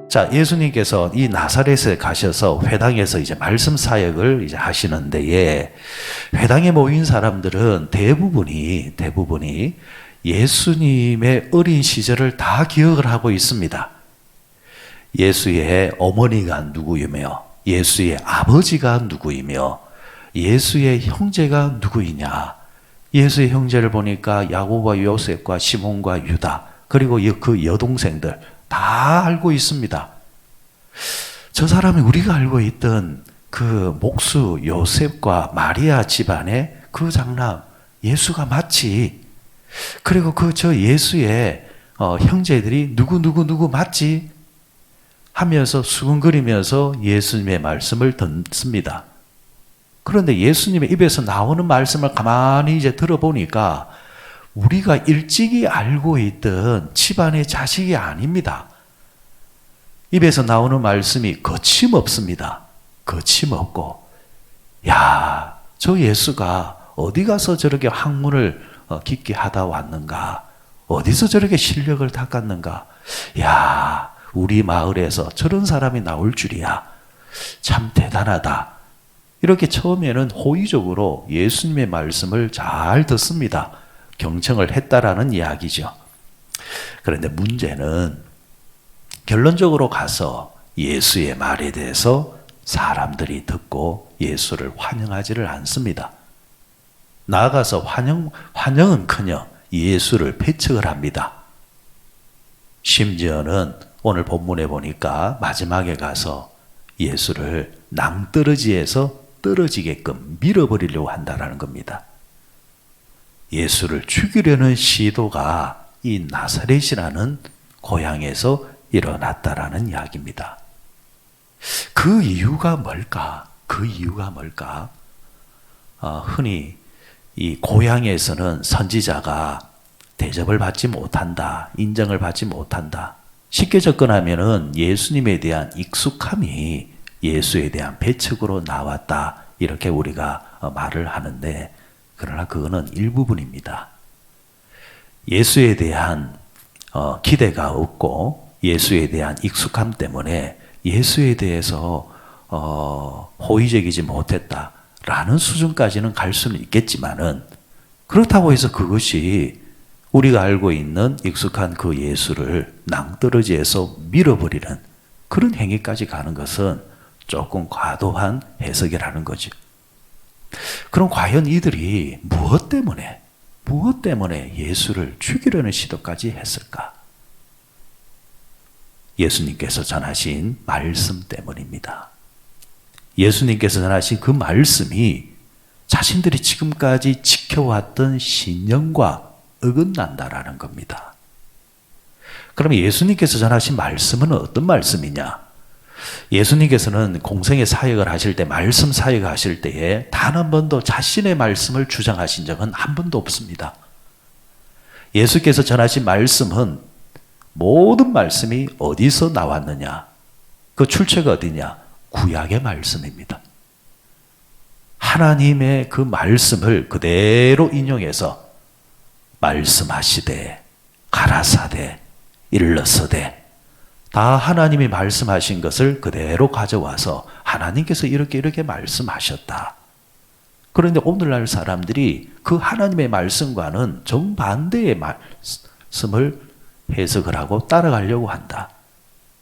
자, 예수님께서 이 나사렛에 가셔서 회당에서 이제 말씀 사역을 이제 하시는데, 회당에 모인 사람들은 대부분이 예수님의 어린 시절을 다 기억을 하고 있습니다. 예수의 어머니가 누구이며, 예수의 아버지가 누구이며, 예수의 형제가 누구이냐. 예수의 형제를 보니까 야고보와 요셉과 시몬과 유다, 그리고 그 여동생들 다 알고 있습니다. 저 사람이 우리가 알고 있던 그 목수 요셉과 마리아 집안의 그 장남 예수가 맞지. 그리고 저 예수의 형제들이 누구 맞지? 하면서 수근거리면서 예수님의 말씀을 듣습니다. 그런데 예수님의 입에서 나오는 말씀을 가만히 이제 들어보니까 우리가 일찍이 알고 있던 집안의 자식이 아닙니다. 입에서 나오는 말씀이 거침없습니다. 거침없고, 야, 저 예수가 어디 가서 저렇게 학문을 깊게 하다 왔는가? 어디서 저렇게 실력을 닦았는가? 야, 우리 마을에서 저런 사람이 나올 줄이야. 참 대단하다. 이렇게 처음에는 호의적으로 예수님의 말씀을 잘 듣습니다. 경청을 했다라는 이야기죠. 그런데 문제는 결론적으로 가서 예수의 말에 대해서 사람들이 듣고 예수를 환영하지를 않습니다. 나아가서 환영은커녕 예수를 배척을 합니다. 심지어는 오늘 본문에 보니까 마지막에 가서 예수를 낭떠러지에서 떨어지게끔 밀어버리려고 한다는 겁니다. 예수를 죽이려는 시도가 이 나사렛이라는 고향에서 일어났다라는 이야기입니다. 그 이유가 뭘까? 흔히 이 고향에서는 선지자가 대접을 받지 못한다, 인정을 받지 못한다. 쉽게 접근하면은 예수님에 대한 익숙함이 예수에 대한 배척으로 나왔다. 이렇게 우리가 말을 하는데, 그러나 그거는 일부분입니다. 예수에 대한 기대가 없고 예수에 대한 익숙함 때문에 예수에 대해서 호의적이지 못했다라는 수준까지는 갈 수는 있겠지만은, 그렇다고 해서 그것이 우리가 알고 있는 익숙한 그 예수를 낭떠러지에서 밀어버리는 그런 행위까지 가는 것은 조금 과도한 해석이라는 거죠. 그럼 과연 이들이 무엇 때문에 예수를 죽이려는 시도까지 했을까? 예수님께서 전하신 말씀 때문입니다. 예수님께서 전하신 그 말씀이 자신들이 지금까지 지켜왔던 신념과 어긋난다라는 겁니다. 그러면 예수님께서 전하신 말씀은 어떤 말씀이냐? 예수님께서는 공생의 사역을 하실 때, 말씀 사역을 하실 때에 단 한 번도 자신의 말씀을 주장하신 적은 한 번도 없습니다. 예수께서 전하신 말씀은 모든 말씀이 어디서 나왔느냐? 그 출처가 어디냐? 구약의 말씀입니다. 하나님의 그 말씀을 그대로 인용해서 말씀하시되, 가라사대, 일러서되, 다 하나님이 말씀하신 것을 그대로 가져와서 하나님께서 이렇게 말씀하셨다. 그런데 오늘날 사람들이 그 하나님의 말씀과는 정반대의 말씀을 해석을 하고 따라가려고 한다.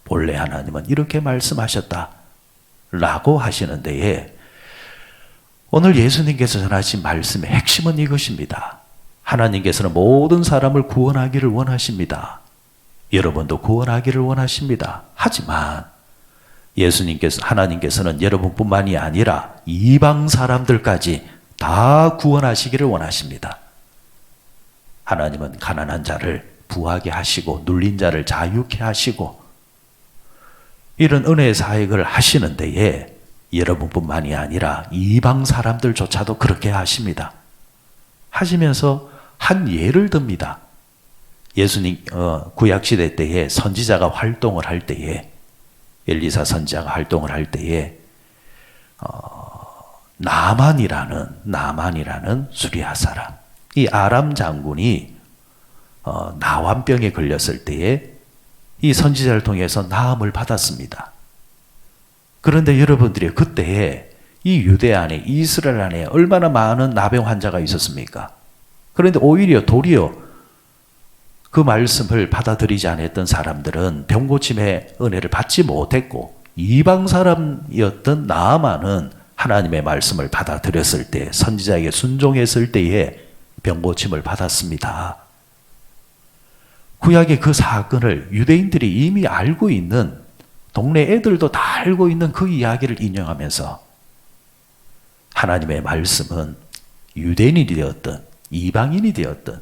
본래 하나님은 이렇게 말씀하셨다 라고 하시는 데에, 오늘 예수님께서 전하신 말씀의 핵심은 이것입니다. 하나님께서는 모든 사람을 구원하기를 원하십니다. 여러분도 구원하기를 원하십니다. 하지만 하나님께서는 여러분뿐만이 아니라 이방 사람들까지 다 구원하시기를 원하십니다. 하나님은 가난한 자를 부하게 하시고 눌린 자를 자유케 하시고 이런 은혜의 사역을 하시는 데에 여러분뿐만이 아니라 이방 사람들조차도 그렇게 하십니다. 하시면서 한 예를 듭니다. 예수님 구약시대 때에 선지자가 활동을 할 때에, 엘리사 선지자가 활동을 할 때에 나만이라는 수리아 사람, 이 아람 장군이 나환병에 걸렸을 때에 이 선지자를 통해서 나음을 받았습니다. 그런데 여러분들이 그때에 이 유대 안에, 이스라엘 안에 얼마나 많은 나병 환자가 있었습니까? 그런데 오히려 도리어 그 말씀을 받아들이지 않았던 사람들은 병고침의 은혜를 받지 못했고, 이방 사람이었던 나아만은 하나님의 말씀을 받아들였을 때, 선지자에게 순종했을 때에 병고침을 받았습니다. 구약의 그 사건을 유대인들이 이미 알고 있는, 동네 애들도 다 알고 있는 그 이야기를 인용하면서 하나님의 말씀은 유대인이 되었든 이방인이 되었든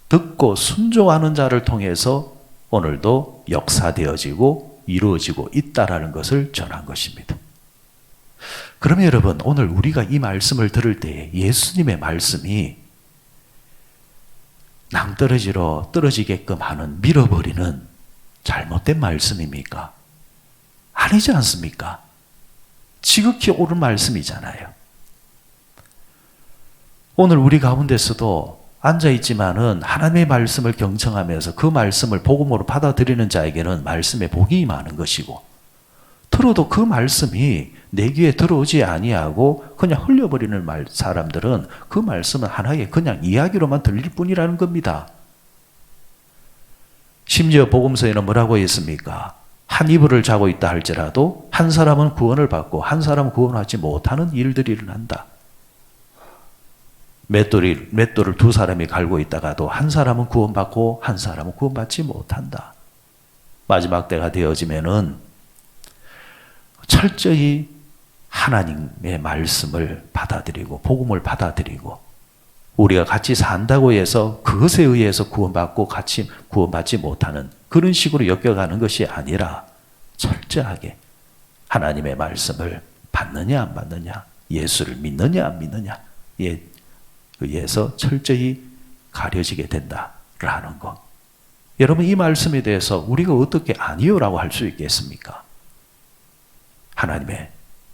듣고 순종하는 자를 통해서 오늘도 역사되어지고 이루어지고 있다라는 것을 전한 것입니다. 그러면 여러분, 오늘 우리가 이 말씀을 들을 때 예수님의 말씀이 낭떠러지로 떨어지게끔 하는, 밀어버리는 잘못된 말씀입니까? 아니지 않습니까? 지극히 옳은 말씀이잖아요. 오늘 우리 가운데서도 앉아있지만은 하나님의 말씀을 경청하면서 그 말씀을 복음으로 받아들이는 자에게는 말씀의 복이 많은 것이고, 들어도 그 말씀이 내 귀에 들어오지 아니하고 그냥 흘려버리는 사람들은 그 말씀은 하나의 그냥 이야기로만 들릴 뿐이라는 겁니다. 심지어 복음서에는 뭐라고 했습니까? 한 이불을 자고 있다 할지라도 한 사람은 구원을 받고 한 사람은 구원하지 못하는 일들이 일어난다. 맷돌을 두 사람이 갈고 있다가도 한 사람은 구원받고 한 사람은 구원받지 못한다. 마지막 때가 되어지면은 철저히 하나님의 말씀을 받아들이고 복음을 받아들이고, 우리가 같이 산다고 해서 그것에 의해서 구원받고 같이 구원받지 못하는 그런 식으로 엮여가는 것이 아니라 철저하게 하나님의 말씀을 받느냐 안 받느냐, 예수를 믿느냐 안 믿느냐에 의해서 철저히 가려지게 된다라는 것. 여러분, 이 말씀에 대해서 우리가 어떻게 아니요라고 할 수 있겠습니까? 하나님의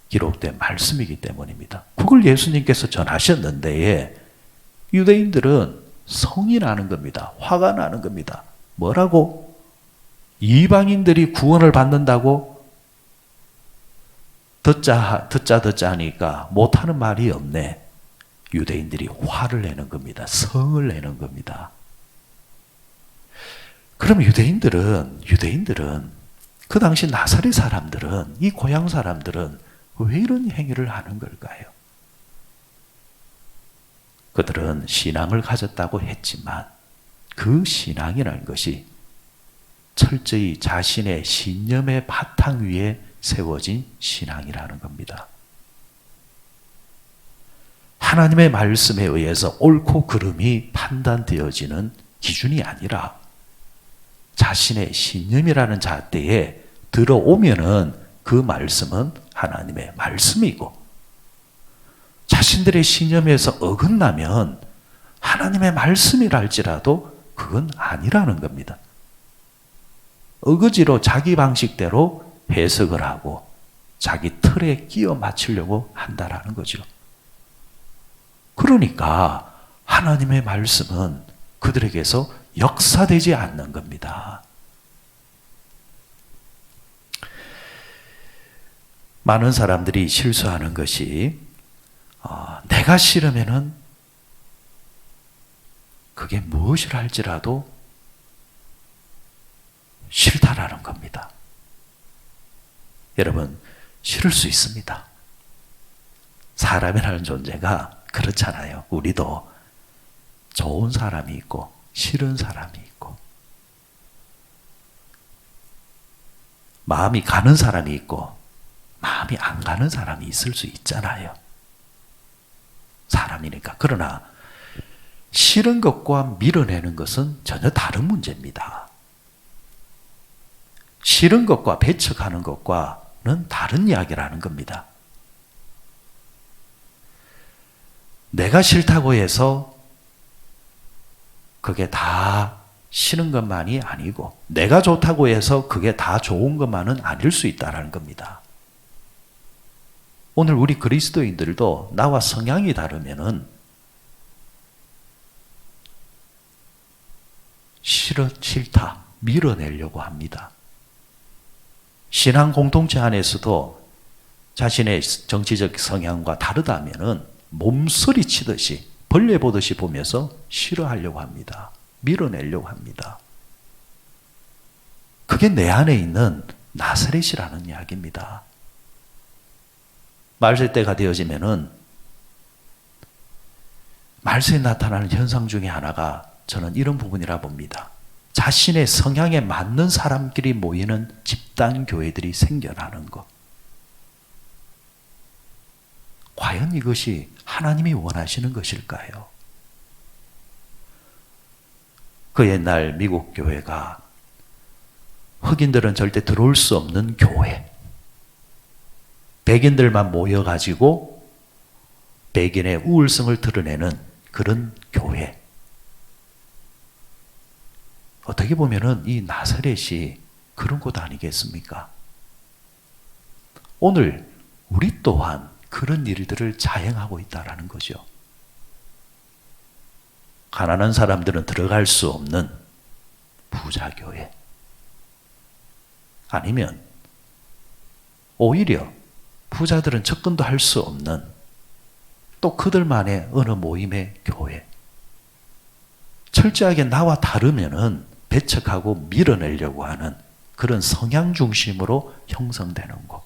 기록된 말씀이기 때문입니다. 그걸 예수님께서 전하셨는데 유대인들은 성이 나는 겁니다. 화가 나는 겁니다. 뭐라고? 이방인들이 구원을 받는다고? 듣자 하니까 못하는 말이 없네. 유대인들이 화를 내는 겁니다. 성을 내는 겁니다. 그럼 유대인들은 그 당시 나사렛 사람들은, 이 고향 사람들은 왜 이런 행위를 하는 걸까요? 그들은 신앙을 가졌다고 했지만 그 신앙이라는 것이 철저히 자신의 신념의 바탕 위에 세워진 신앙이라는 겁니다. 하나님의 말씀에 의해서 옳고 그름이 판단되어지는 기준이 아니라 자신의 신념이라는 잣대에 들어오면은 그 말씀은 하나님의 말씀이고, 자신들의 신념에서 어긋나면 하나님의 말씀이라 할지라도 그건 아니라는 겁니다. 어거지로 자기 방식대로 해석을 하고 자기 틀에 끼워 맞추려고 한다라는 거죠. 그러니까 하나님의 말씀은 그들에게서 역사되지 않는 겁니다. 많은 사람들이 실수하는 것이 내가 싫으면은 그게 무엇을 할지라도 싫다라는 겁니다. 여러분, 싫을 수 있습니다. 사람이라는 존재가 그렇잖아요. 우리도 좋은 사람이 있고 싫은 사람이 있고, 마음이 가는 사람이 있고 마음이 안 가는 사람이 있을 수 있잖아요. 사람이니까. 그러나 싫은 것과 밀어내는 것은 전혀 다른 문제입니다. 싫은 것과 배척하는 것과는 다른 이야기라는 겁니다. 내가 싫다고 해서 그게 다 싫은 것만이 아니고, 내가 좋다고 해서 그게 다 좋은 것만은 아닐 수 있다는 겁니다. 오늘 우리 그리스도인들도 나와 성향이 다르면은 싫다, 밀어내려고 합니다. 신앙 공동체 안에서도 자신의 정치적 성향과 다르다면은 몸서리치듯이 벌레 보듯이 보면서 싫어하려고 합니다. 밀어내려고 합니다. 그게 내 안에 있는 나사렛이라는 이야기입니다. 말세 때가 되어지면은 말세에 나타나는 현상 중에 하나가 저는 이런 부분이라 봅니다. 자신의 성향에 맞는 사람끼리 모이는 집단 교회들이 생겨나는 것. 과연 이것이 하나님이 원하시는 것일까요? 그 옛날 미국 교회가 흑인들은 절대 들어올 수 없는 교회. 백인들만 모여가지고 백인의 우월성을 드러내는 그런 교회. 어떻게 보면은 이 나사렛이 그런 곳 아니겠습니까? 오늘 우리 또한 그런 일들을 자행하고 있다라는 거죠. 가난한 사람들은 들어갈 수 없는 부자교회. 아니면 오히려 부자들은 접근도 할 수 없는 또 그들만의 어느 모임의 교회. 철저하게 나와 다르면은 배척하고 밀어내려고 하는 그런 성향 중심으로 형성되는 것.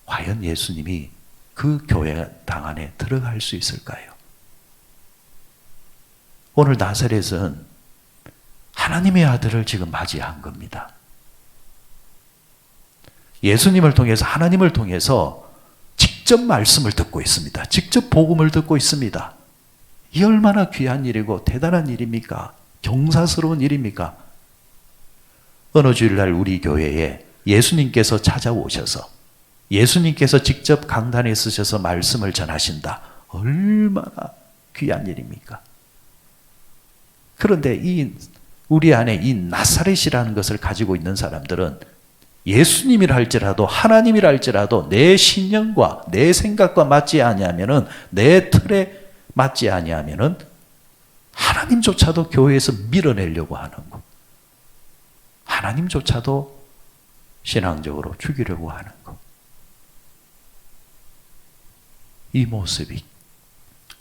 과연 예수님이 그 교회당 안에 들어갈 수 있을까요? 오늘 나사렛은 하나님의 아들을 지금 맞이한 겁니다. 예수님을 통해서 하나님을 통해서 직접 말씀을 듣고 있습니다. 직접 복음을 듣고 있습니다. 이 얼마나 귀한 일이고 대단한 일입니까? 경사스러운 일입니까? 어느 주일날 우리 교회에 예수님께서 찾아오셔서 예수님께서 직접 강단에 서셔서 말씀을 전하신다. 얼마나 귀한 일입니까? 그런데 우리 안에 이 나사렛이라는 것을 가지고 있는 사람들은 예수님이라 할지라도 하나님이라 할지라도 내 신념과 내 생각과 맞지 아니하면은 내 틀에 맞지 아니하면은 하나님조차도 교회에서 밀어내려고 하는 것. 하나님조차도 신앙적으로 죽이려고 하는 것. 이 모습이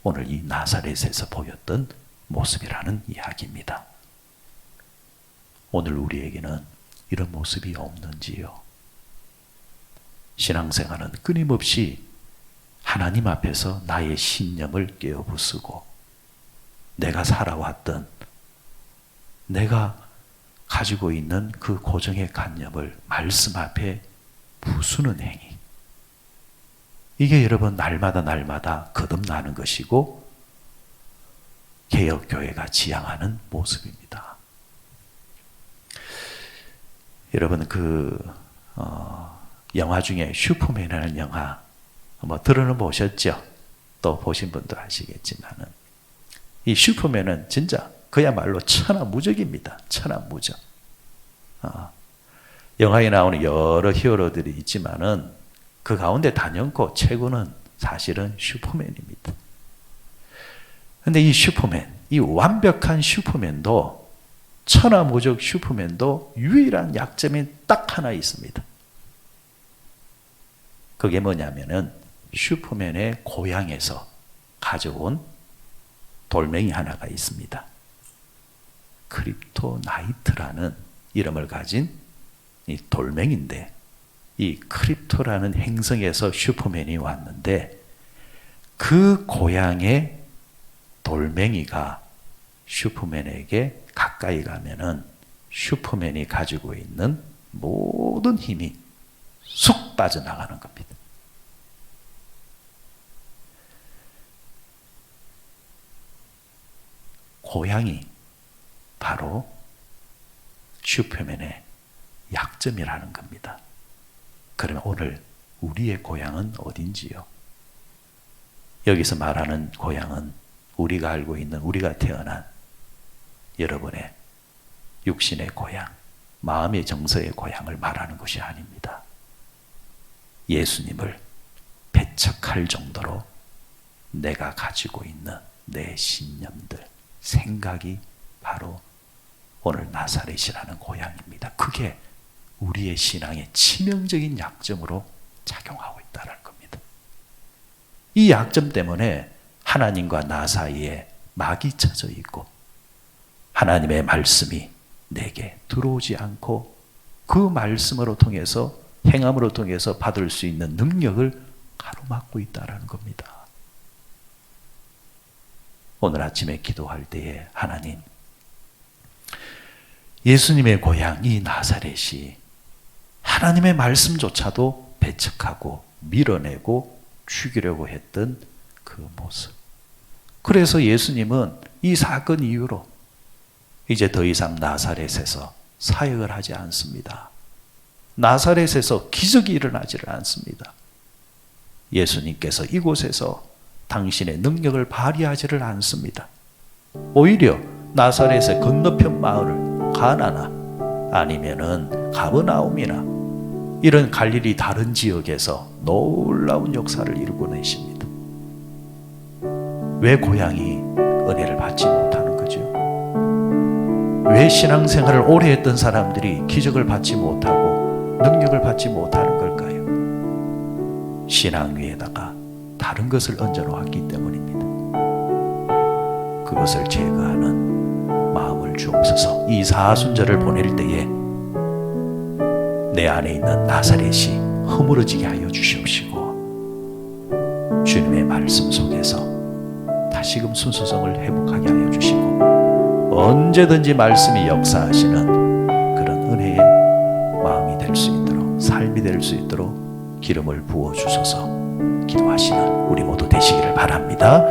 오늘 이 나사렛에서 보였던 모습이라는 이야기입니다. 오늘 우리에게는 이런 모습이 없는지요? 신앙생활은 끊임없이 하나님 앞에서 나의 신념을 깨어부수고 내가 살아왔던 내가 가지고 있는 그 고정의 관념을 말씀 앞에 부수는 행위. 이게 여러분 날마다 거듭나는 것이고 개혁교회가 지향하는 모습입니다. 여러분 영화 중에 슈퍼맨이라는 영화 들어는 보셨죠? 또 보신 분도 아시겠지만은 이 슈퍼맨은 진짜 그야말로 천하무적입니다. 천하무적. 영화에 나오는 여러 히어로들이 있지만은 그 가운데 단연코 최고는 사실은 슈퍼맨입니다. 근데 이 슈퍼맨, 이 완벽한 슈퍼맨도 천하무적 슈퍼맨도 유일한 약점이 딱 하나 있습니다. 그게 뭐냐면은 슈퍼맨의 고향에서 가져온 돌멩이 하나가 있습니다. 크립토나이트라는 이름을 가진 이 돌멩이인데 이 크립토라는 행성에서 슈퍼맨이 왔는데 그 고향의 돌멩이가 슈퍼맨에게 가까이 가면은 슈퍼맨이 가지고 있는 모든 힘이 쑥 빠져나가는 겁니다. 고향이 바로 슈퍼맨의 약점이라는 겁니다. 그러면 오늘 우리의 고향은 어딘지요? 여기서 말하는 고향은 우리가 알고 있는 우리가 태어난 여러분의 육신의 고향, 마음의 정서의 고향을 말하는 것이 아닙니다. 예수님을 배척할 정도로 내가 가지고 있는 내 신념들, 생각이 바로 오늘 나사렛이라는 고향입니다. 그게 우리의 신앙의 치명적인 약점으로 작용하고 있다는 겁니다. 이 약점 때문에 하나님과 나 사이에 막이 쳐져 있고 하나님의 말씀이 내게 들어오지 않고 그 말씀으로 통해서 행함으로 통해서 받을 수 있는 능력을 가로막고 있다는 겁니다. 오늘 아침에 기도할 때에 하나님, 예수님의 고향 이 나사렛이 하나님의 말씀조차도 배척하고 밀어내고 죽이려고 했던 그 모습. 그래서 예수님은 이 사건 이후로 이제 더 이상 나사렛에서 사역을 하지 않습니다. 나사렛에서 기적이 일어나지를 않습니다. 예수님께서 이곳에서 당신의 능력을 발휘하지를 않습니다. 오히려 나사렛의 건너편 마을 가나나 아니면은 가버나움이나 이런 갈릴리 다른 지역에서 놀라운 역사를 이루고내십니다. 왜 고향이 은혜를 받지 못하는 거죠? 왜 신앙생활을 오래 했던 사람들이 기적을 받지 못하고 능력을 받지 못하는 걸까요? 신앙 위에다가 다른 것을 얹어놓았기 때문입니다. 그것을 제거하는 마음을 주옵소서. 이 사순절을 보낼 때에 내 안에 있는 나사렛이 허물어지게 하여 주시옵시고 주님의 말씀 속에서 다시금 순수성을 회복하게 하여 주시고 언제든지 말씀이 역사하시는 그런 은혜의 마음이 될 수 있도록, 삶이 될 수 있도록 기름을 부어주소서. 기도하시는 우리 모두 되시기를 바랍니다.